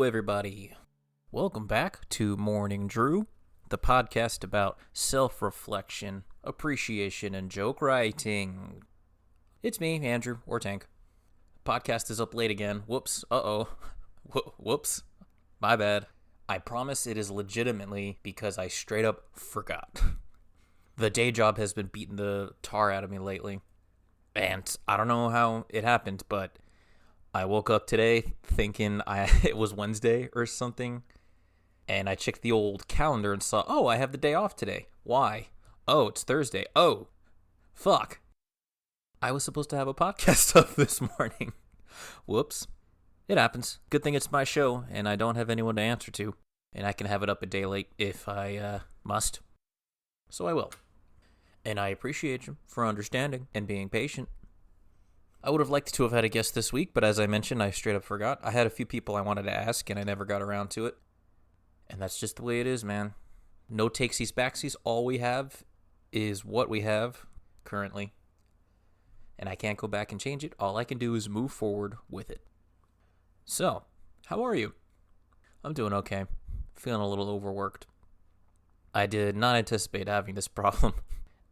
everybody. Welcome back to Morning Drew, the podcast about self-reflection, appreciation, and joke writing. It's me, Andrew, or Tank. Podcast is up late again. Whoops. Whoops. My bad. I promise it is legitimately because I straight up forgot. The day job has been beating the tar out of me lately. And I don't know how it happened, but I woke up today thinking it was Wednesday or something, and I checked the old calendar and saw, oh, I have the day off today. Why? Oh, it's Thursday. Oh, fuck. I was supposed to have a podcast up this morning. Whoops. It happens. Good thing it's my show, and I don't have anyone to answer to, and I can have it up a day late if I must. So I will. And I appreciate you for understanding and being patient. I would have liked to have had a guest this week, but as I mentioned, I straight up forgot. I had a few people I wanted to ask, and I never got around to it. And that's just the way it is, man. No takesies, backsies. All we have is what we have currently. And I can't go back and change it. All I can do is move forward with it. So, how are you? I'm doing okay. Feeling a little overworked. I did not anticipate having this problem.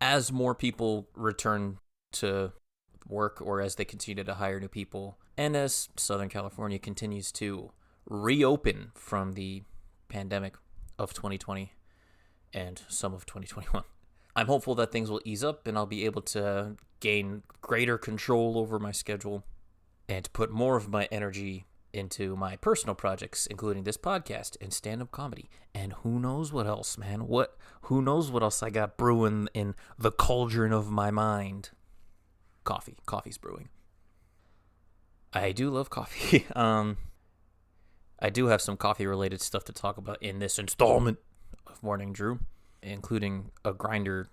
As more people return to work or as they continue to hire new people, and as Southern California continues to reopen from the pandemic of 2020 and some of 2021, I'm hopeful that things will ease up and I'll be able to gain greater control over my schedule and put more of my energy into my personal projects, including this podcast and stand-up comedy, and who knows what else, man. Who knows what else I got brewing in the cauldron of my mind. Coffee's brewing. I do love coffee. I do have some coffee-related stuff to talk about in this installment of Morning Drew, including a grinder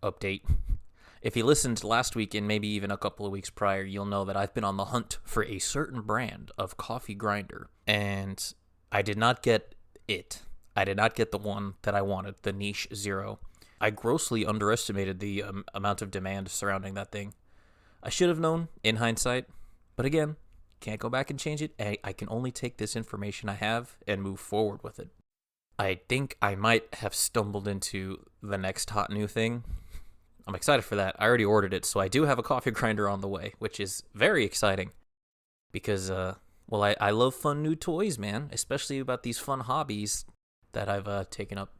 update. If you listened last week and maybe even a couple of weeks prior, you'll know that I've been on the hunt for a certain brand of coffee grinder, and I did not get it. I did not get the one that I wanted, the Niche Zero. I grossly underestimated the amount of demand surrounding that thing. I should have known in hindsight, but again, can't go back and change it. I can only take this information I have and move forward with it. I think I might have stumbled into the next hot new thing. I'm excited for that. I already ordered it, so I do have a coffee grinder on the way, which is very exciting because, I love fun new toys, man, especially about these fun hobbies that I've taken up.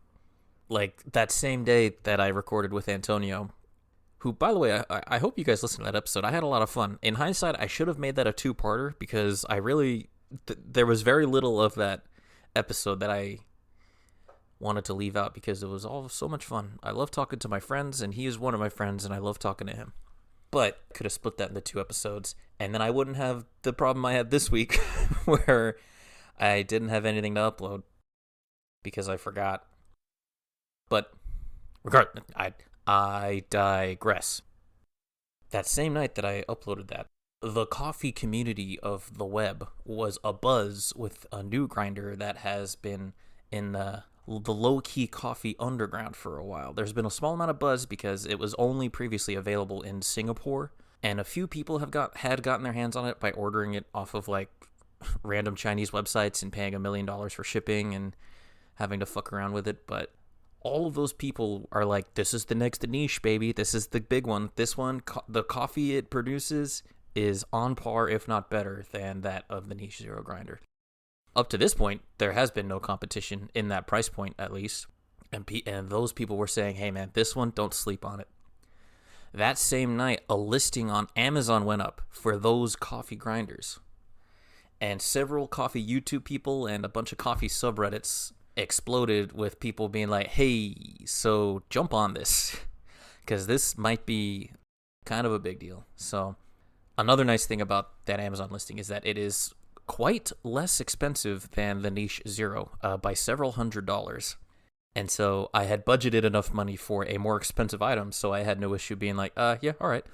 Like that same day that I recorded with Antonio, who, by the way, I hope you guys listened to that episode. I had a lot of fun. In hindsight, I should have made that a two-parter because I really, there was very little of that episode that I wanted to leave out because it was all so much fun. I love talking to my friends, and he is one of my friends, and I love talking to him. But could have split that into two episodes, and then I wouldn't have the problem I had this week where I didn't have anything to upload because I forgot. But regardless, I digress. That same night that I uploaded that, the coffee community of the web was abuzz with a new grinder that has been in the low-key coffee underground for a while. There's been a small amount of buzz because it was only previously available in Singapore, and a few people had gotten their hands on it by ordering it off of like random Chinese websites and paying $1 million for shipping and having to fuck around with it. But all of those people are like, this is the next niche, baby. This is the big one. This one, the coffee it produces is on par, if not better, than that of the Niche Zero grinder. Up to this point, there has been no competition in that price point, at least. And those people were saying, hey, man, this one, don't sleep on it. That same night, a listing on Amazon went up for those coffee grinders. And several coffee YouTube people and a bunch of coffee subreddits exploded with people being like, hey, so jump on this. Because this might be kind of a big deal. So another nice thing about that Amazon listing is that it is quite less expensive than the Niche Zero by several $100s. And so I had budgeted enough money for a more expensive item, so I had no issue being like, yeah, all right.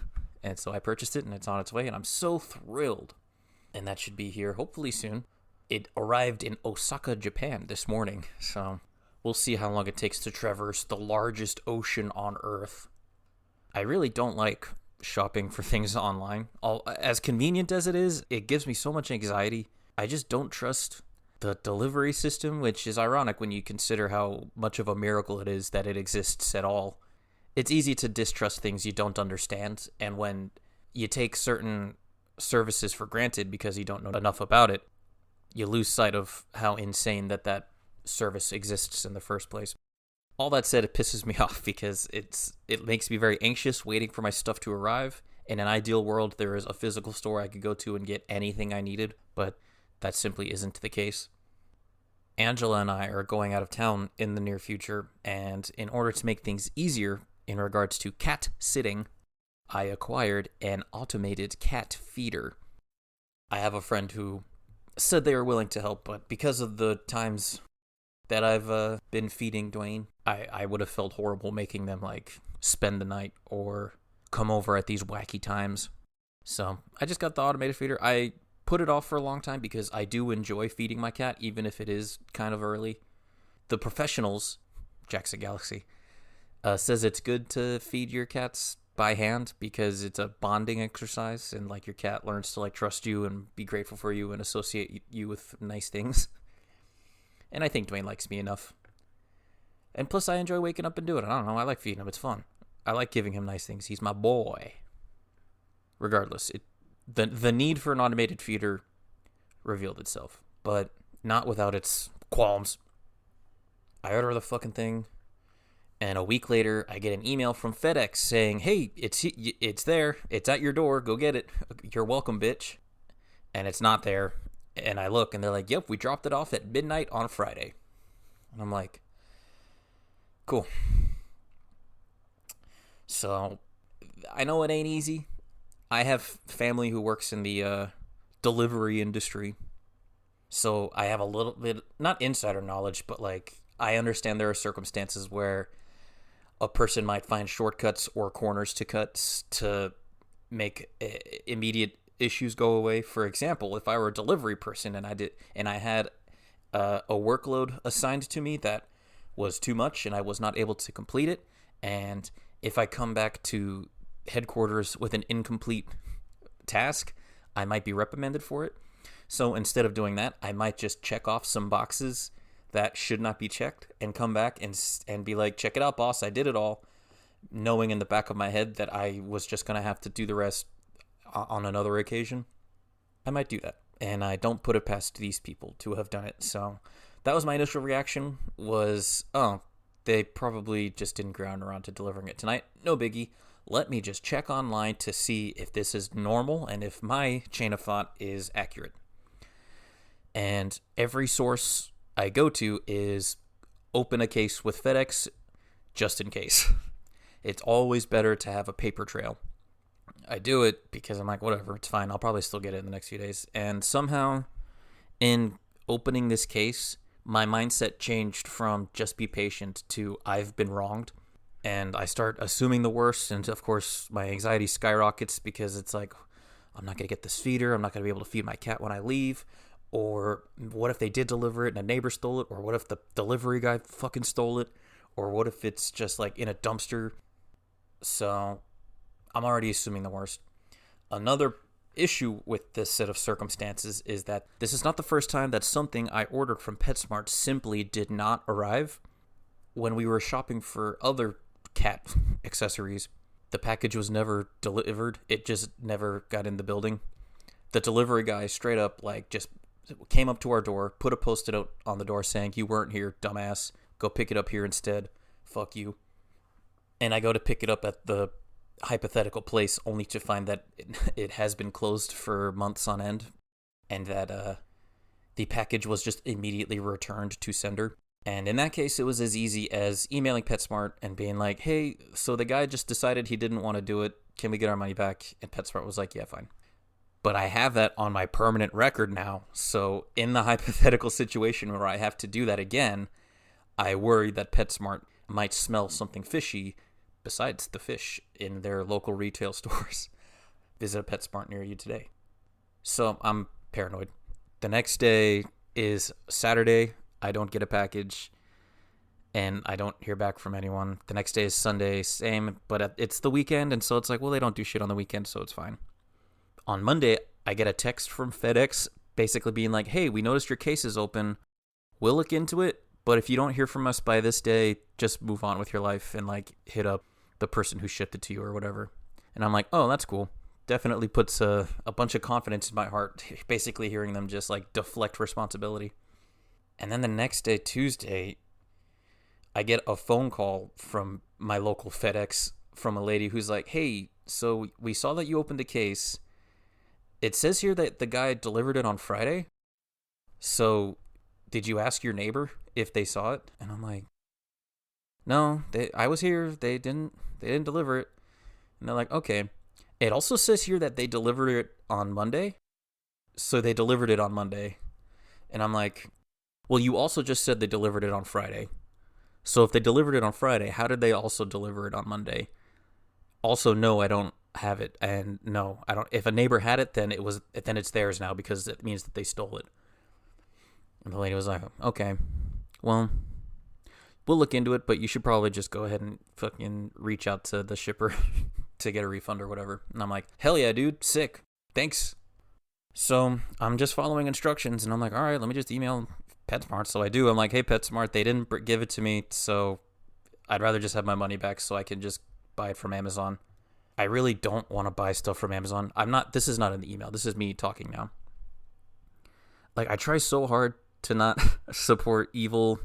And so I purchased it, and it's on its way, and I'm so thrilled. And that should be here hopefully soon. It arrived in Osaka, Japan this morning, so we'll see how long it takes to traverse the largest ocean on Earth. I really don't like shopping for things online. As convenient as it is, it gives me so much anxiety. I just don't trust the delivery system, which is ironic when you consider how much of a miracle it is that it exists at all. It's easy to distrust things you don't understand, and when you take certain services for granted because you don't know enough about it, you lose sight of how insane that service exists in the first place. All that said, it pisses me off because it makes me very anxious waiting for my stuff to arrive. In an ideal world, there is a physical store I could go to and get anything I needed, but that simply isn't the case. Angela and I are going out of town in the near future, and in order to make things easier in regards to cat sitting, I acquired an automated cat feeder. I have a friend who said they were willing to help, but because of the times that I've been feeding Dwayne, I would have felt horrible making them, like, spend the night or come over at these wacky times. So I just got the automated feeder. I put it off for a long time because I do enjoy feeding my cat, even if it is kind of early. The professionals, Jackson Galaxy, says it's good to feed your cats by hand because it's a bonding exercise, and like your cat learns to like trust you and be grateful for you and associate you with nice things. And I think Dwayne likes me enough. And plus I enjoy waking up and doing it. I don't know, I like feeding him, it's fun. I like giving him nice things. He's my boy. Regardless, the need for an automated feeder revealed itself, but not without its qualms. I order the fucking thing, and a week later, I get an email from FedEx saying, "Hey, it's there. It's at your door. Go get it. You're welcome, bitch." And it's not there. And I look, and they're like, "Yep, we dropped it off at midnight on Friday." And I'm like, cool. So, I know it ain't easy. I have family who works in the delivery industry. So I have a little bit, not insider knowledge, but like, I understand there are circumstances where a person might find shortcuts or corners to cuts to make immediate issues go away. For example, if I were a delivery person and I had a workload assigned to me that was too much and I was not able to complete it, and if I come back to headquarters with an incomplete task, I might be reprimanded for it. So instead of doing that, I might just check off some boxes that should not be checked and come back and be like, "Check it out, boss, I did it all," knowing in the back of my head that I was just going to have to do the rest on another occasion. I might do that, and I don't put it past these people to have done it. So that was my initial reaction, was, oh, they probably just didn't get around to delivering it tonight. No biggie. Let me just check online to see if this is normal and if my chain of thought is accurate. And every source I go to is open a case with FedEx just in case. It's always better to have a paper trail. I do it because I'm like, whatever, it's fine. I'll probably still get it in the next few days. And somehow, in opening this case, my mindset changed from just be patient to I've been wronged. And I start assuming the worst, and of course my anxiety skyrockets because it's like, I'm not going to get this feeder, I'm not going to be able to feed my cat when I leave, or what if they did deliver it and a neighbor stole it, or what if the delivery guy fucking stole it, or what if it's just like in a dumpster. So I'm already assuming the worst. Another issue with this set of circumstances is that this is not the first time that something I ordered from PetSmart simply did not arrive. When we were shopping for other cat accessories, the package was never delivered. It just never got in the building. The delivery guy straight up like just came up to our door, put a post-it note on the door saying, "You weren't here, dumbass. Go pick it up here instead. Fuck you." And I go to pick it up at the hypothetical place only to find that it has been closed for months on end, and that the package was just immediately returned to sender. And in that case, it was as easy as emailing PetSmart and being like, "Hey, so the guy just decided he didn't want to do it. Can we get our money back?" And PetSmart was like, "Yeah, fine." But I have that on my permanent record now. So in the hypothetical situation where I have to do that again, I worry that PetSmart might smell something fishy besides the fish in their local retail stores. Visit a PetSmart near you today. So I'm paranoid. The next day is Saturday. I don't get a package, and I don't hear back from anyone. The next day is Sunday, same, but it's the weekend, and so it's like, well, they don't do shit on the weekend, so it's fine. On Monday, I get a text from FedEx basically being like, hey, we noticed your case is open. We'll look into it, but if you don't hear from us by this day, just move on with your life and like hit up the person who shipped it to you or whatever. And I'm like, oh, that's cool. Definitely puts a bunch of confidence in my heart, basically hearing them just like deflect responsibility. And then the next day, Tuesday, I get a phone call from my local FedEx from a lady who's like, hey, so we saw that you opened a case. It says here that the guy delivered it on Friday. So did you ask your neighbor if they saw it? And I'm like, no, I was here. They didn't deliver it. And they're like, okay. It also says here that they delivered it on Monday. So they delivered it on Monday. And I'm like, well, you also just said they delivered it on Friday. So if they delivered it on Friday, how did they also deliver it on Monday? Also, no, I don't have it. And no, I don't. If a neighbor had it, then it's theirs now because it means that they stole it. And the lady was like, okay, well, we'll look into it, but you should probably just go ahead and fucking reach out to the shipper to get a refund or whatever. And I'm like, hell yeah, dude, sick. Thanks. So I'm just following instructions, and I'm like, all right, let me just email PetSmart. So I do. I'm like, hey, PetSmart, they didn't give it to me, so I'd rather just have my money back so I can just buy it from Amazon. I really don't want to buy stuff from Amazon. This is not in the email. This is me talking now. Like, I try so hard to not support evil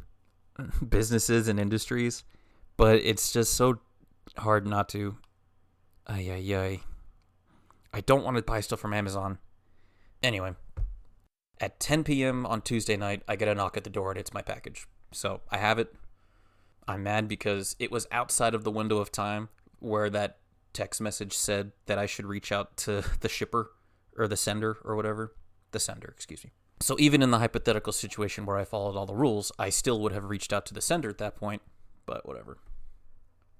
businesses and industries, but it's just so hard not to. I don't want to buy stuff from Amazon. Anyway, at 10 p.m. on Tuesday night, I get a knock at the door and it's my package. So I have it. I'm mad because it was outside of the window of time where that text message said that I should reach out to the shipper or the sender or whatever. The sender, excuse me. So even in the hypothetical situation where I followed all the rules, I still would have reached out to the sender at that point, but whatever.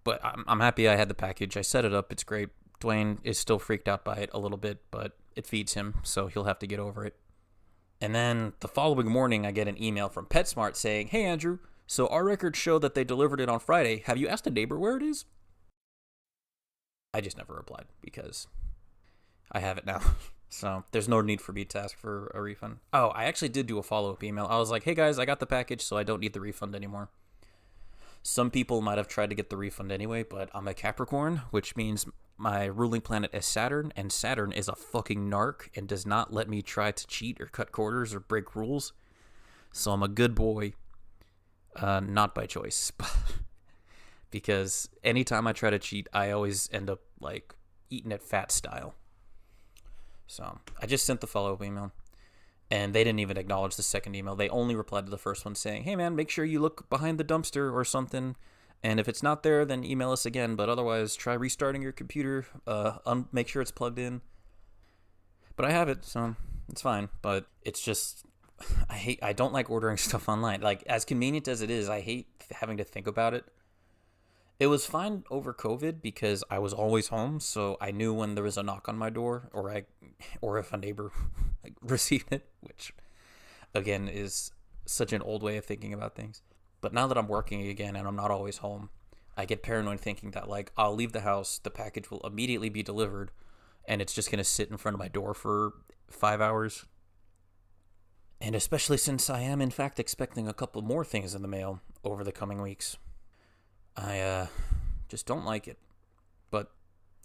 But I'm happy I had the package. I set it up. It's great. Dwayne is still freaked out by it a little bit, but it feeds him, so he'll have to get over it. And then the following morning, I get an email from PetSmart saying, hey, Andrew, so our records show that they delivered it on Friday. Have you asked a neighbor where it is? I just never replied because I have it now. So there's no need for me to ask for a refund. Oh, I actually did do a follow-up email. I was like, hey guys, I got the package, so I don't need the refund anymore. Some people might have tried to get the refund anyway, but I'm a Capricorn, which means my ruling planet is Saturn, and Saturn is a fucking narc and does not let me try to cheat or cut corners or break rules. So I'm a good boy, not by choice. Because anytime I try to cheat, I always end up like eating it fat style. So I just sent the follow-up email, and they didn't even acknowledge the second email. They only replied to the first one saying, hey man, make sure you look behind the dumpster or something, and if it's not there, then email us again, but otherwise try restarting your computer, make sure it's plugged in. But I have it, so it's fine. But it's just, I don't like ordering stuff online. Like, as convenient as it is, I hate having to think about it. It was fine over COVID because I was always home, so I knew when there was a knock on my door, or if a neighbor received it, which, again, is such an old way of thinking about things. But now that I'm working again and I'm not always home, I get paranoid thinking that, like, I'll leave the house, the package will immediately be delivered, and it's just going to sit in front of my door for 5 hours. And especially since I am, in fact, expecting a couple more things in the mail over the coming weeks. I just don't like it, but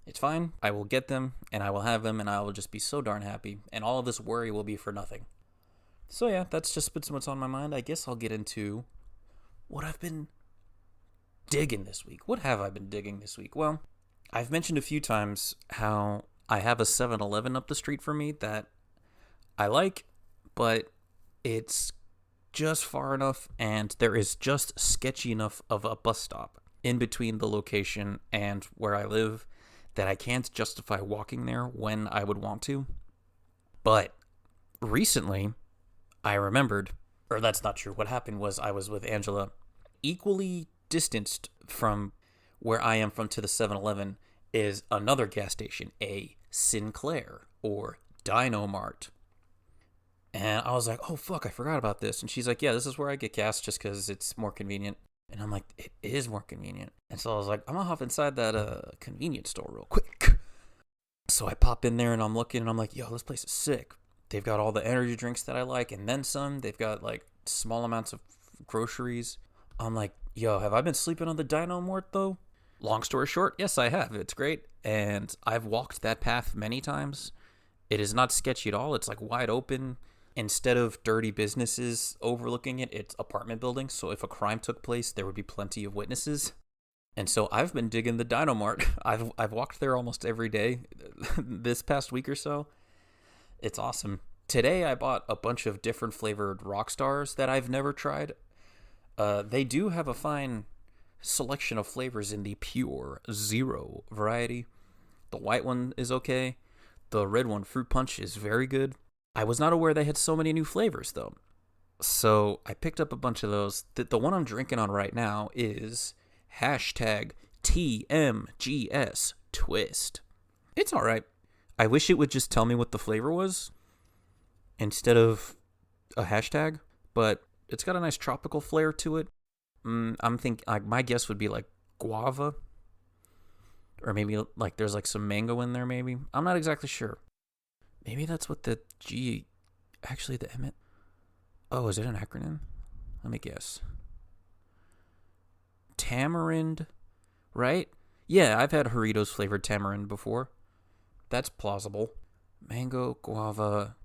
it's fine. I will get them, and I will have them, and I will just be so darn happy, and all of this worry will be for nothing. So yeah, that's just what's on my mind. I guess I'll get into what I've been digging this week. What have I been digging this week? Well, I've mentioned a few times how I have a 7-Eleven up the street from me that I like, but it's just far enough, and there is just sketchy enough of a bus stop in between the location and where I live that I can't justify walking there when I would want to. But recently, I remembered, or that's not true. What happened was I was with Angela, equally distanced from where I am from to the 7-Eleven is another gas station, a Sinclair or Dino Mart. And I was like, oh, fuck, I forgot about this. And she's like, yeah, this is where I get gas just because it's more convenient. And I'm like, it is more convenient. And so I was like, I'm going to hop inside that convenience store real quick. So I pop in there and I'm looking and I'm like, yo, this place is sick. They've got all the energy drinks that I like, and then some. They've got like small amounts of groceries. I'm like, yo, have I been sleeping on the Dino Mart though? Long story short, yes, I have. It's great, and I've walked that path many times. It is not sketchy at all. It's like wide open. Instead of dirty businesses overlooking it, it's apartment buildings. So if a crime took place, there would be plenty of witnesses. And so I've been digging the Dino Mart. I've walked there almost every day this past week or so. It's awesome. Today I bought a bunch of different flavored Rockstars that I've never tried. They do have a fine selection of flavors in the pure zero variety. The white one is okay. The red one, Fruit Punch, is very good. I was not aware they had so many new flavors, though. So I picked up a bunch of those. The one I'm drinking on right now is hashtag TMGS Twist. It's all right. I wish it would just tell me what the flavor was instead of a hashtag, but it's got a nice tropical flair to it. I'm thinking, like, my guess would be like guava, or maybe like there's like some mango in there. Maybe I'm not exactly sure. Maybe that's what the G, actually the M. Oh, is it an acronym? Let me guess. Tamarind, right? Yeah, I've had Doritos flavored tamarind before. That's plausible. Mango, guava,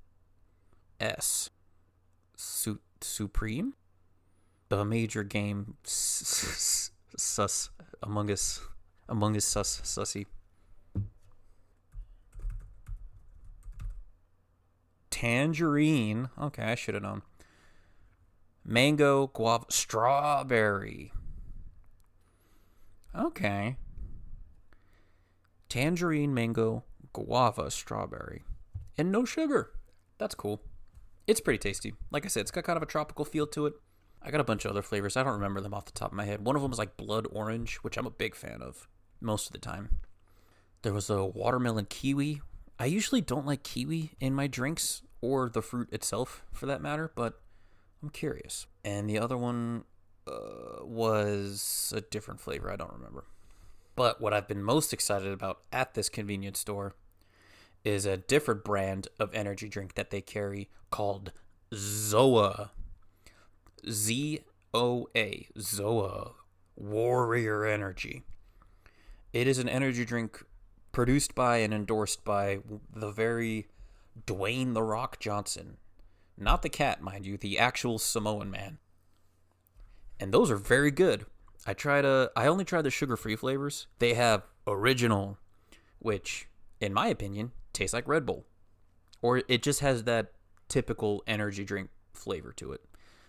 S. Supreme? The major game sus Among Us sussy. Tangerine. Okay, I should have known. Mango, guava, strawberry. Okay. Tangerine, mango, guava, strawberry. And no sugar. That's cool. It's pretty tasty. Like I said, it's got kind of a tropical feel to it. I got a bunch of other flavors. I don't remember them off the top of my head. One of them is like blood orange, which I'm a big fan of most of the time. There was a watermelon kiwi. I usually don't like kiwi in my drinks, or the fruit itself for that matter, but I'm curious. And the other one was a different flavor. I don't remember. But what I've been most excited about at this convenience store is a different brand of energy drink that they carry called ZOA. ZOA. ZOA. Warrior Energy. It is an energy drink produced by and endorsed by the very Dwayne "The Rock" Johnson. Not the cat, mind you, the actual Samoan man. And those are very good. I only tried the sugar-free flavors. They have original, which, in my opinion, tastes like Red Bull. Or it just has that typical energy drink flavor to it.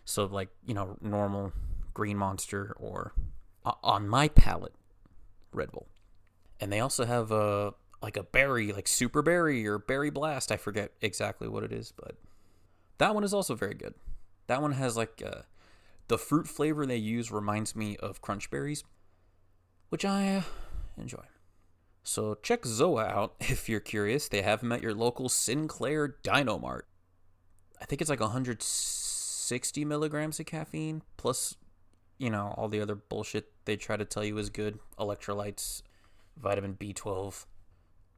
So, like, normal Green Monster or, on my palate, Red Bull. And they also have a berry, like Super Berry or Berry Blast. I forget exactly what it is, but that one is also very good. That one has the fruit flavor they use reminds me of Crunch Berries, which I enjoy. So check ZOA out if you're curious. They have them at your local Sinclair Dino Mart. I think it's like 160 milligrams of caffeine, plus, all the other bullshit they try to tell you is good. Electrolytes, vitamin B12,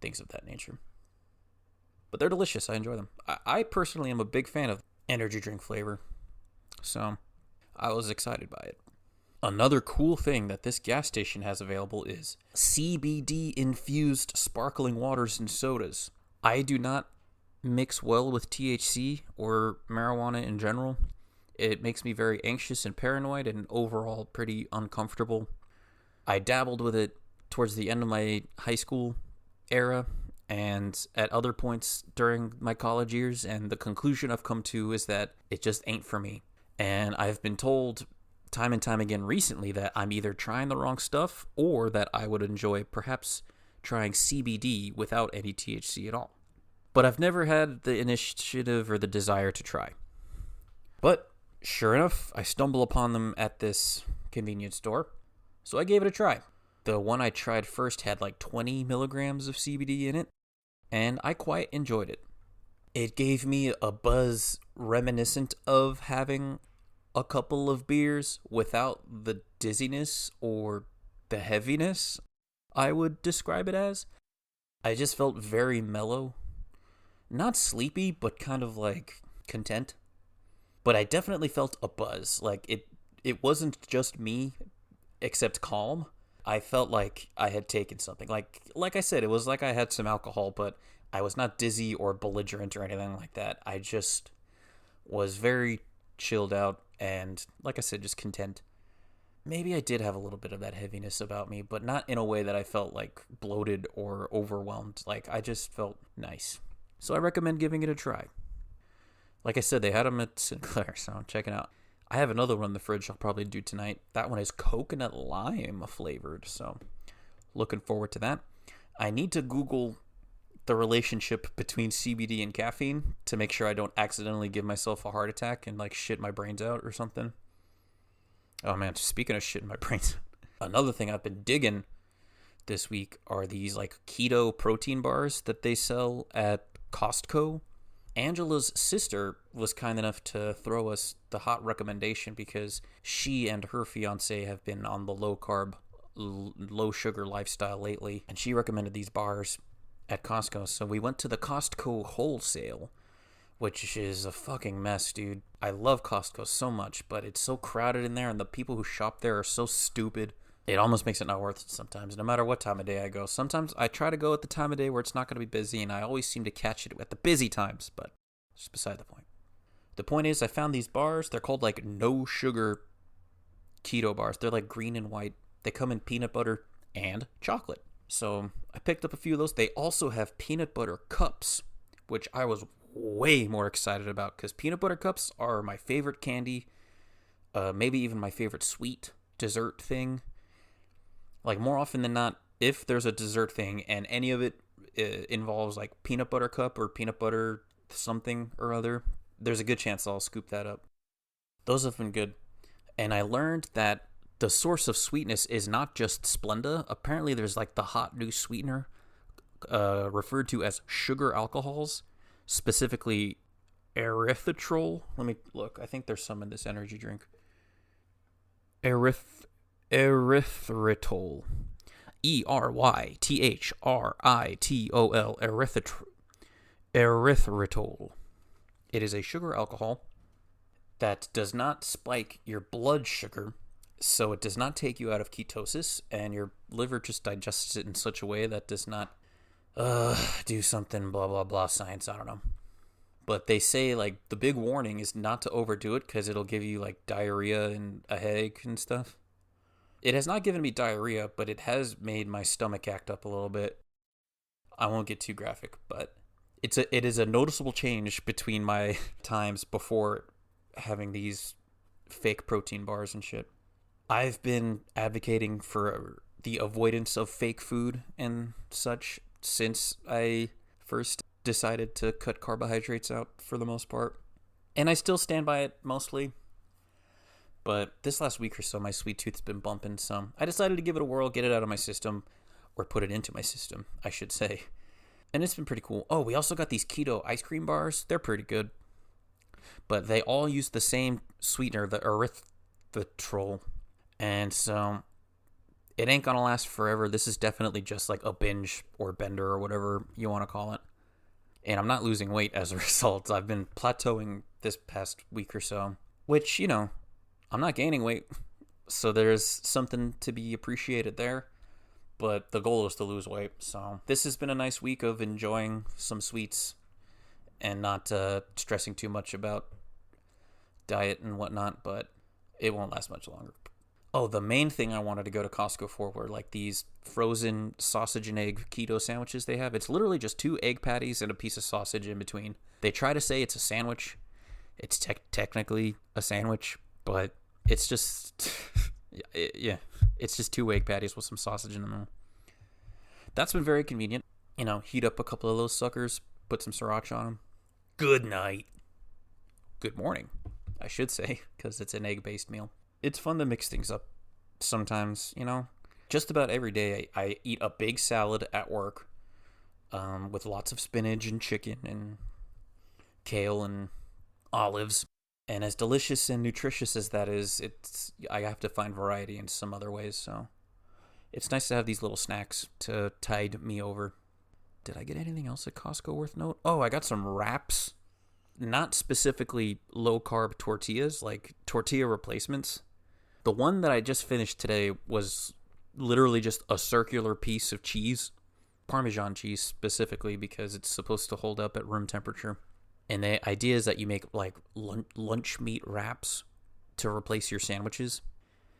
things of that nature. But they're delicious. I enjoy them. I personally am a big fan of energy drink flavor. So I was excited by it. Another cool thing that this gas station has available is CBD-infused sparkling waters and sodas. I do not mix well with THC or marijuana in general. It makes me very anxious and paranoid and overall pretty uncomfortable. I dabbled with it towards the end of my high school era and at other points during my college years, and the conclusion I've come to is that it just ain't for me. And I've been told time and time again recently that I'm either trying the wrong stuff or that I would enjoy perhaps trying CBD without any THC at all. But I've never had the initiative or the desire to try. But sure enough, I stumble upon them at this convenience store, so I gave it a try. The one I tried first had like 20 milligrams of CBD in it, and I quite enjoyed it. It gave me a buzz reminiscent of having a couple of beers without the dizziness or the heaviness, I would describe it as. I just felt very mellow, not sleepy, but kind of like content. But I definitely felt a buzz. Like it wasn't just me, except calm. I felt like I had taken something. Like I said, it was like I had some alcohol, but I was not dizzy or belligerent or anything like that. I just was very chilled out and, like I said, just content. Maybe I did have a little bit of that heaviness about me, but not in a way that I felt like bloated or overwhelmed. Like, I just felt nice. So I recommend giving it a try. Like I said, they had them at Sinclair, so check it out. I have another one in the fridge I'll probably do tonight. That one is coconut lime flavored, so looking forward to that. I need to Google the relationship between CBD and caffeine to make sure I don't accidentally give myself a heart attack and like shit my brains out or something. Oh man, speaking of shitting my brains, another thing I've been digging this week are these like keto protein bars that they sell at Costco. Angela's sister was kind enough to throw us the hot recommendation because she and her fiance have been on the low carb, low sugar lifestyle lately, and she recommended these bars at Costco. So we went to the Costco wholesale, which is a fucking mess, dude. I love Costco so much, but it's so crowded in there, and the people who shop there are so stupid. It almost makes it not worth it sometimes, no matter what time of day I go. Sometimes I try to go at the time of day where it's not going to be busy, and I always seem to catch it at the busy times, but it's beside the point. The point is, I found these bars. They're called, like, no-sugar keto bars. They're, like, green and white. They come in peanut butter and chocolate. So I picked up a few of those. They also have peanut butter cups, which I was way more excited about because peanut butter cups are my favorite candy, maybe even my favorite sweet dessert thing. Like, more often than not, if there's a dessert thing and any of it involves like peanut butter cup or peanut butter something or other, there's a good chance I'll scoop that up. Those have been good. And I learned that the source of sweetness is not just Splenda. Apparently there's like the hot new sweetener referred to as sugar alcohols, specifically erythritol. Let me look. I think there's some in this energy drink. Erythritol. Erythritol. Erythritol. It is a sugar alcohol that does not spike your blood sugar, so it does not take you out of ketosis, and your liver just digests it in such a way that does not do something blah blah blah science, I don't know. But they say like the big warning is not to overdo it because it'll give you like diarrhea and a headache and stuff. It has not given me diarrhea, but it has made my stomach act up a little bit. I won't get too graphic, but it is a noticeable change between my times before having these fake protein bars and shit. I've been advocating for the avoidance of fake food and such since I first decided to cut carbohydrates out for the most part. And I still stand by it mostly. But this last week or so, my sweet tooth's been bumping some. I decided to give it a whirl, get it out of my system, or put it into my system, I should say. And it's been pretty cool. Oh, we also got these keto ice cream bars. They're pretty good. But they all use the same sweetener, the erythritol. And so it ain't gonna last forever. This is definitely just like a binge or bender or whatever you want to call it. And I'm not losing weight as a result. I've been plateauing this past week or so, which, you know, I'm not gaining weight. So there's something to be appreciated there. But the goal is to lose weight. So this has been a nice week of enjoying some sweets and not stressing too much about diet and whatnot. But it won't last much longer. Oh, the main thing I wanted to go to Costco for were like these frozen sausage and egg keto sandwiches they have. It's literally just 2 egg patties and a piece of sausage in between. They try to say it's a sandwich. It's technically a sandwich, but it's just, yeah, it's just 2 egg patties with some sausage in the middle. That's been very convenient. You know, heat up a couple of those suckers, put some sriracha on them. Good night. Good morning, I should say, because it's an egg-based meal. It's fun to mix things up sometimes, you know. Just about every day I eat a big salad at work with lots of spinach and chicken and kale and olives. And as delicious and nutritious as that is, I have to find variety in some other ways. So it's nice to have these little snacks to tide me over. Did I get anything else at Costco worth note? Oh, I got some wraps. Not specifically low-carb tortillas, like tortilla replacements. The one that I just finished today was literally just a circular piece of cheese. Parmesan cheese specifically, because it's supposed to hold up at room temperature. And the idea is that you make like lunch meat wraps to replace your sandwiches.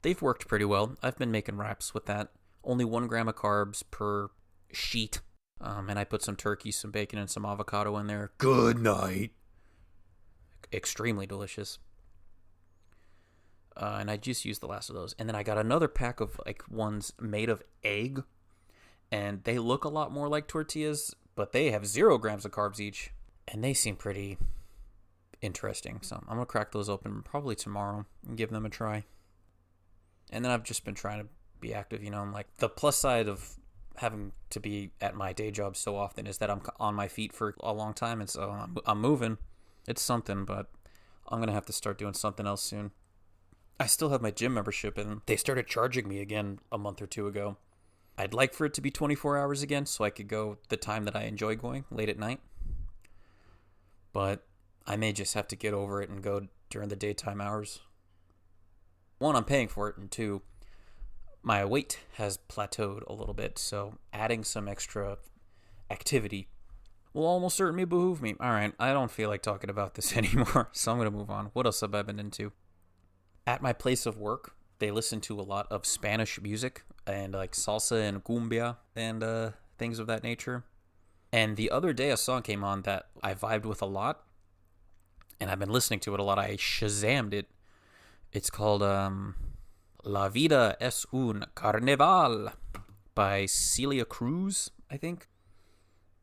They've worked pretty well. I've been making wraps with that. Only 1 gram of carbs per sheet. And I put some turkey, some bacon, and some avocado in there. Good night. Extremely delicious. And I just used the last of those. And then I got another pack of like ones made of egg. And they look a lot more like tortillas, but they have 0 grams of carbs each. And they seem pretty interesting. So I'm going to crack those open probably tomorrow and give them a try. And then I've just been trying to be active, you know. I'm like, the plus side of having to be at my day job so often is that I'm on my feet for a long time. And so I'm moving. It's something, but I'm going to have to start doing something else soon. I still have my gym membership, and they started charging me again a month or 2 ago. I'd like for it to be 24 hours again so I could go the time that I enjoy going, late at night. But I may just have to get over it and go during the daytime hours. 1, I'm paying for it, and 2, my weight has plateaued a little bit, so adding some extra activity will almost certainly behoove me. Alright, I don't feel like talking about this anymore, so I'm going to move on. What else have I been into? At my place of work, they listen to a lot of Spanish music and like salsa and cumbia and things of that nature. And the other day a song came on that I vibed with a lot, and I've been listening to it a lot. I Shazammed it. It's called La Vida Es Un Carnaval by Celia Cruz, I think.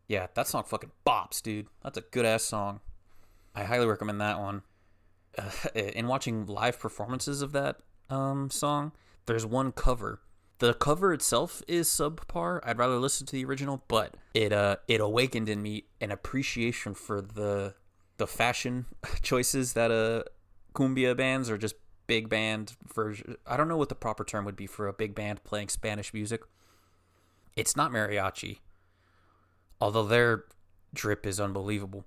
Yeah, that song fucking bops, dude. That's a good-ass song. I highly recommend that one. In watching live performances of that song, there's one cover. The cover itself is subpar. I'd rather listen to the original, but it awakened in me an appreciation for the fashion choices that cumbia bands or just big band version. I don't know what the proper term would be for a big band playing Spanish music. It's not mariachi, although their drip is unbelievable.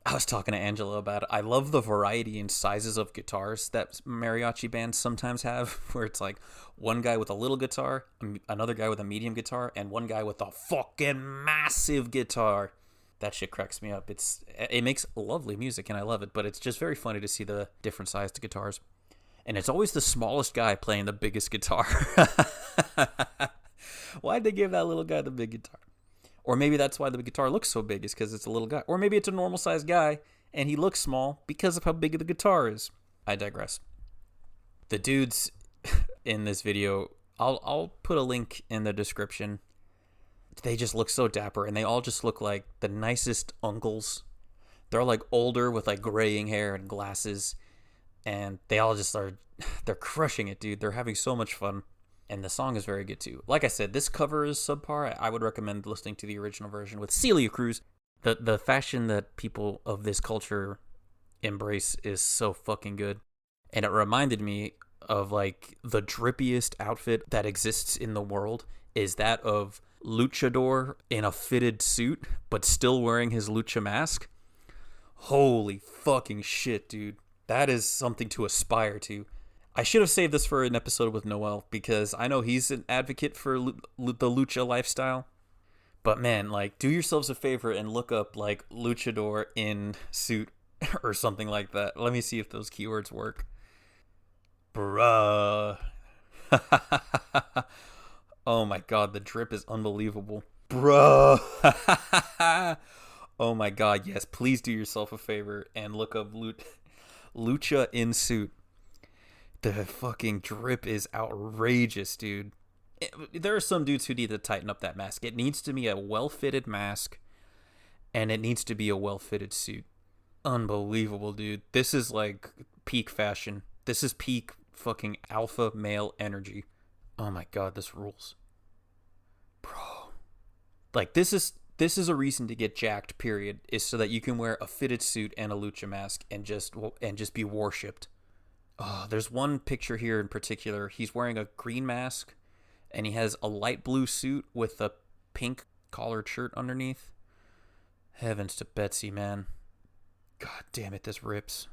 I was talking to Angela about it. I love the variety in sizes of guitars that mariachi bands sometimes have, where it's like one guy with a little guitar, another guy with a medium guitar, and one guy with a fucking massive guitar. That shit cracks me up. It makes lovely music, and I love it, but it's just very funny to see the different sized guitars. And it's always the smallest guy playing the biggest guitar. Why'd they give that little guy the big guitar? Or maybe that's why the guitar looks so big, is because it's a little guy. Or maybe it's a normal-sized guy, and he looks small because of how big the guitar is. I digress. The dudes in this video, I'll put a link in the description. They just look so dapper, and they all just look like the nicest uncles. They're like older with like graying hair and glasses, and they all just they're crushing it, dude. They're having so much fun. And the song is very good too. Like I said, this cover is subpar. I would recommend listening to the original version with Celia Cruz. The fashion that people of this culture embrace is so fucking good. And it reminded me of like the drippiest outfit that exists in the world is that of Luchador in a fitted suit, but still wearing his lucha mask. Holy fucking shit, dude. That is something to aspire to. I should have saved this for an episode with Noel, because I know he's an advocate for the lucha lifestyle. But man, like, do yourselves a favor and look up like luchador in suit or something like that. Let me see if those keywords work. Bruh. Oh my god, the drip is unbelievable. Bruh. Oh my god, yes, please do yourself a favor and look up lucha in suit. The fucking drip is outrageous, dude. There are some dudes who need to tighten up that mask. It needs to be a well-fitted mask, and it needs to be a well-fitted suit. Unbelievable, dude. This is like peak fashion. This is peak fucking alpha male energy. Oh my god, this rules. Bro. Like, this is a reason to get jacked, period, is so that you can wear a fitted suit and a lucha mask and just be worshipped. Oh, there's one picture here in particular. He's wearing a green mask, and he has a light blue suit with a pink collared shirt underneath. Heavens to Betsy, man. God damn it, this rips.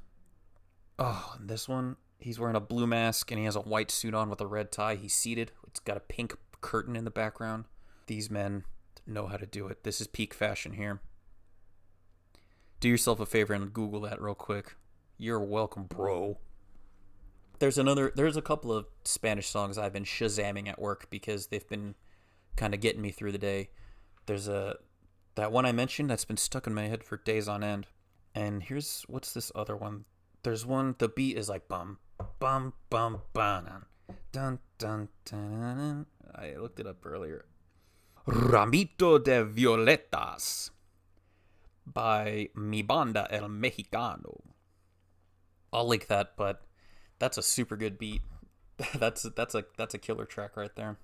Oh, and this one, he's wearing a blue mask and he has a white suit on with a red tie. He's seated. It's got a pink curtain in the background. These men know how to do it. This is peak fashion here. Do yourself a favor and Google that real quick. You're welcome, bro. There's a couple of Spanish songs I've been shazamming at work because they've been kind of getting me through the day. There's that one I mentioned that's been stuck in my head for days on end. And what's this other one? There's one, the beat is like bum, bum, bum, bum, dun, dun, dun. I looked it up earlier. Ramito De Violetas by Mi Banda El Mexicano. I'll link that, but that's a super good beat. That's a killer track right there.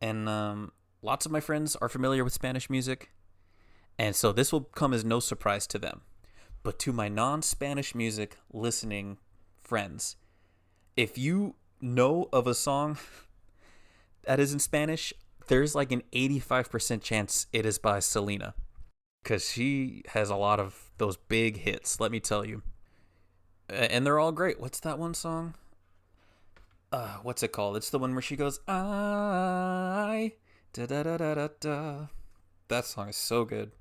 And lots of my friends are familiar with Spanish music, and so this will come as no surprise to them. But to my non-Spanish music listening friends, if you know of a song that is in Spanish, there's like an 85% chance it is by Selena, because she has a lot of those big hits, let me tell you. And they're all great. What's that one song? What's it called? It's the one where she goes, I, da da da da da da. That song is so good.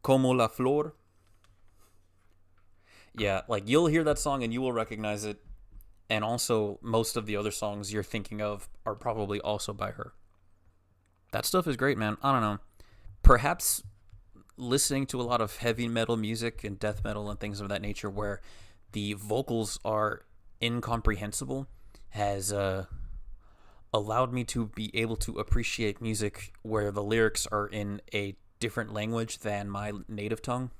Como la flor. Yeah, like you'll hear that song and you will recognize it. And also, most of the other songs you're thinking of are probably also by her. That stuff is great, man. I don't know. Perhaps listening to a lot of heavy metal music and death metal and things of that nature where the vocals are incomprehensible has allowed me to be able to appreciate music where the lyrics are in a different language than my native tongue.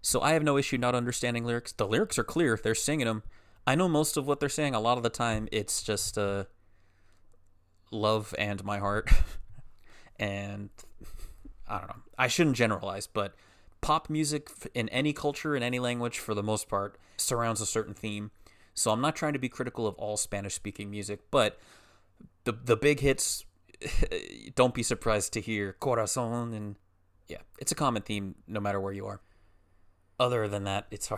So I have no issue not understanding lyrics. The lyrics are clear. They're singing them. I know most of what they're saying. A lot of the time, it's just love and my heart. And I don't know. I shouldn't generalize, but pop music in any culture, in any language, for the most part, surrounds a certain theme. So I'm not trying to be critical of all Spanish-speaking music, but the big hits, don't be surprised to hear Corazon, and yeah, it's a common theme no matter where you are. Other than that, it's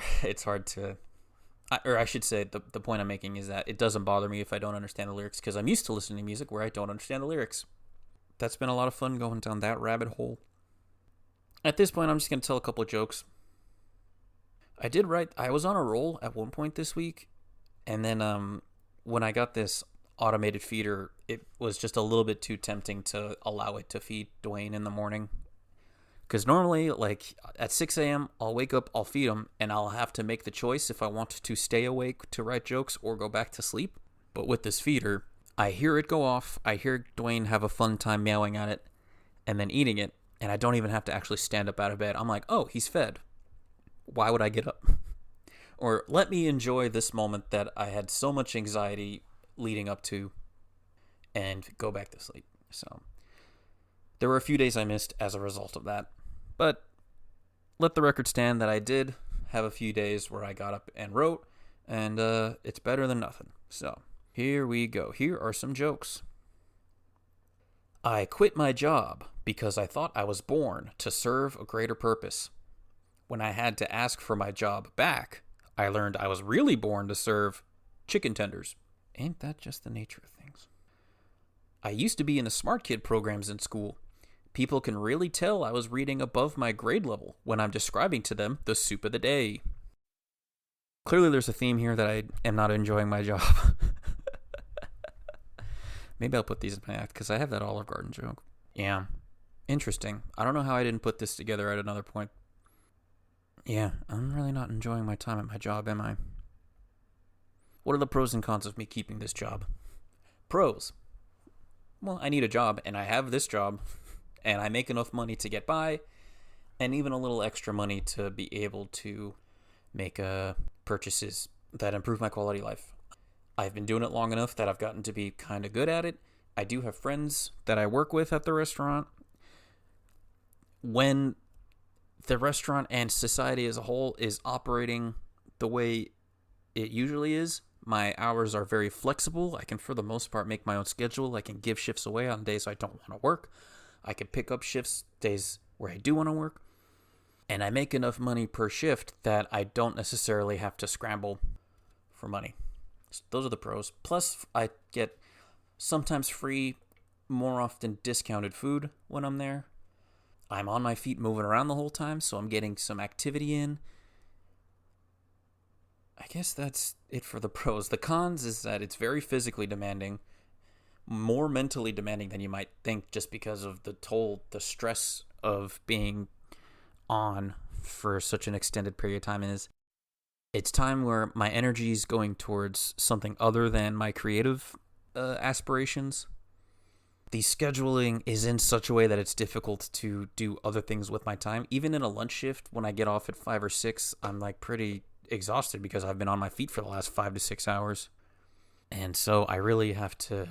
hard to... Or I should say, the point I'm making is that it doesn't bother me if I don't understand the lyrics, because I'm used to listening to music where I don't understand the lyrics. That's been a lot of fun going down that rabbit hole. At this point, I'm just going to tell a couple of jokes. I was on a roll at one point this week, and then when I got this automated feeder, it was just a little bit too tempting to allow it to feed Dwayne in the morning. Because normally, like, at 6 a.m., I'll wake up, I'll feed him, and I'll have to make the choice if I want to stay awake to write jokes or go back to sleep. But with this feeder, I hear it go off, I hear Dwayne have a fun time meowing at it, and then eating it, and I don't even have to actually stand up out of bed. I'm like, oh, he's fed. Why would I get up? Or let me enjoy this moment that I had so much anxiety leading up to and go back to sleep. So there were a few days I missed as a result of that. But let the record stand that I did have a few days where I got up and wrote, and it's better than nothing. So here we go. Here are some jokes. I quit my job because I thought I was born to serve a greater purpose. When I had to ask for my job back, I learned I was really born to serve chicken tenders. Ain't that just the nature of things? I used to be in the smart kid programs in school. People can really tell I was reading above my grade level when I'm describing to them the soup of the day. Clearly there's a theme here that I am not enjoying my job. Maybe I'll put these in my act because I have that Olive Garden joke. Yeah. Interesting. I don't know how I didn't put this together at another point. Yeah, I'm really not enjoying my time at my job, am I? What are the pros and cons of me keeping this job? Pros. Well, I need a job, and I have this job, and I make enough money to get by, and even a little extra money to be able to make purchases that improve my quality of life. I've been doing it long enough that I've gotten to be kind of good at it. I do have friends that I work with at the restaurant. When the restaurant and society as a whole is operating the way it usually is, my hours are very flexible. I can, for the most part, make my own schedule. I can give shifts away on days I don't want to work. I can pick up shifts days where I do want to work, and I make enough money per shift that I don't necessarily have to scramble for money. So those are the pros. Plus, I get sometimes free, more often discounted food when I'm there. I'm on my feet moving around the whole time, so I'm getting some activity in. I guess that's it for the pros. The cons is that it's very physically demanding, more mentally demanding than you might think, just because of the stress of being on for such an extended period of time is. It's time where my energy is going towards something other than my creative aspirations. The scheduling is in such a way that it's difficult to do other things with my time. Even in a lunch shift, when I get off at 5 or 6, I'm like pretty exhausted because I've been on my feet for the last 5 to 6 hours. And so I really have to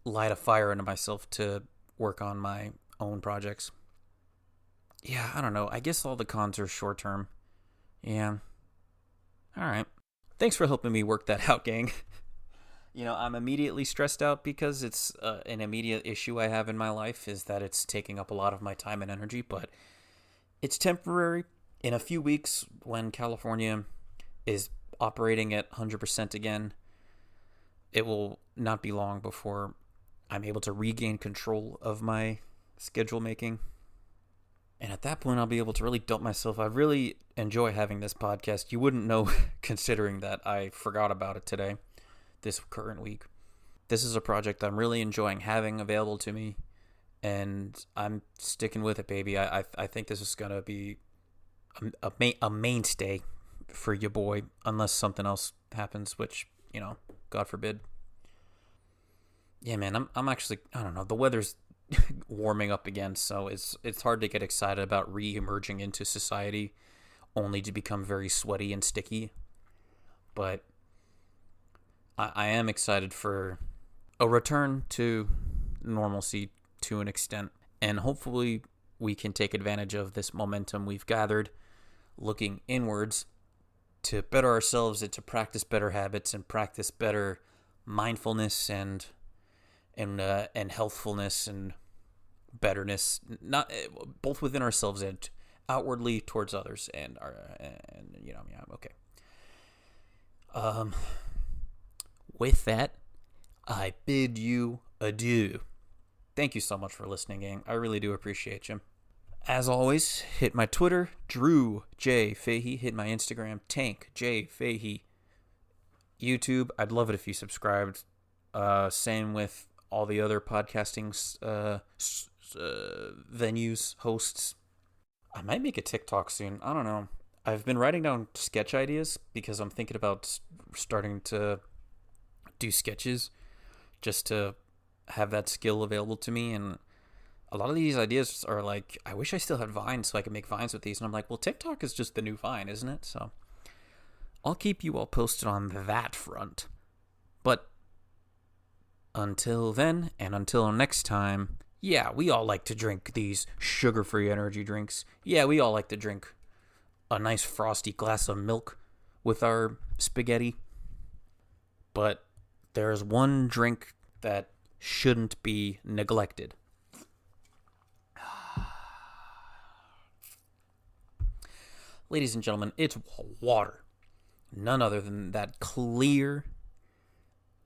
light a fire into myself to work on my own projects. Yeah, I don't know. I guess all the cons are short term. Yeah. All right. Thanks for helping me work that out, gang. I'm immediately stressed out because it's an immediate issue I have in my life is that it's taking up a lot of my time and energy, but it's temporary. In a few weeks, when California is operating at 100% again, it will not be long before I'm able to regain control of my schedule making. And at that point, I'll be able to really dump myself. I really enjoy having this podcast. You wouldn't know considering that I forgot about it today, this current week. This is a project I'm really enjoying having available to me, and I'm sticking with it, baby. I think this is going to be a mainstay for your boy, unless something else happens, which, God forbid. Yeah, man, I'm actually, I don't know, the weather's warming up again, so it's hard to get excited about re-emerging into society only to become very sweaty and sticky. But I am excited for a return to normalcy to an extent, and hopefully we can take advantage of this momentum we've gathered looking inwards to better ourselves and to practice better habits and practice better mindfulness and healthfulness and betterness, not both within ourselves and outwardly towards others. Okay. With that, I bid you adieu. Thank you so much for listening, gang. I really do appreciate you. As always, hit my Twitter, Drew J. Fahey. Hit my Instagram, Tank J. Fahey. YouTube, I'd love it if you subscribed. Same with all the other podcasting venues, hosts. I might make a TikTok soon. I don't know. I've been writing down sketch ideas because I'm thinking about starting to do sketches just to have that skill available to me. And a lot of these ideas are like, I wish I still had Vine so I could make Vines with these. And I'm like, well, TikTok is just the new Vine, isn't it? So I'll keep you all posted on that front. But until then, and until next time, yeah, we all like to drink these sugar-free energy drinks. Yeah, we all like to drink a nice frosty glass of milk with our spaghetti. But there's one drink that shouldn't be neglected. Ladies and gentlemen, it's water. None other than that clear,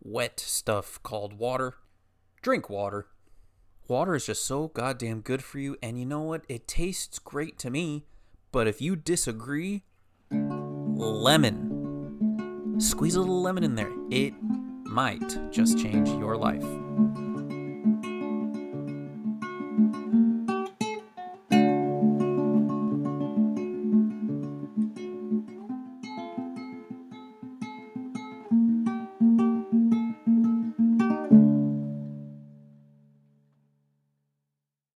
wet stuff called water. Drink water. Water is just so goddamn good for you, and you know what? It tastes great to me, but if you disagree, lemon. Squeeze a little lemon in there. It might just change your life.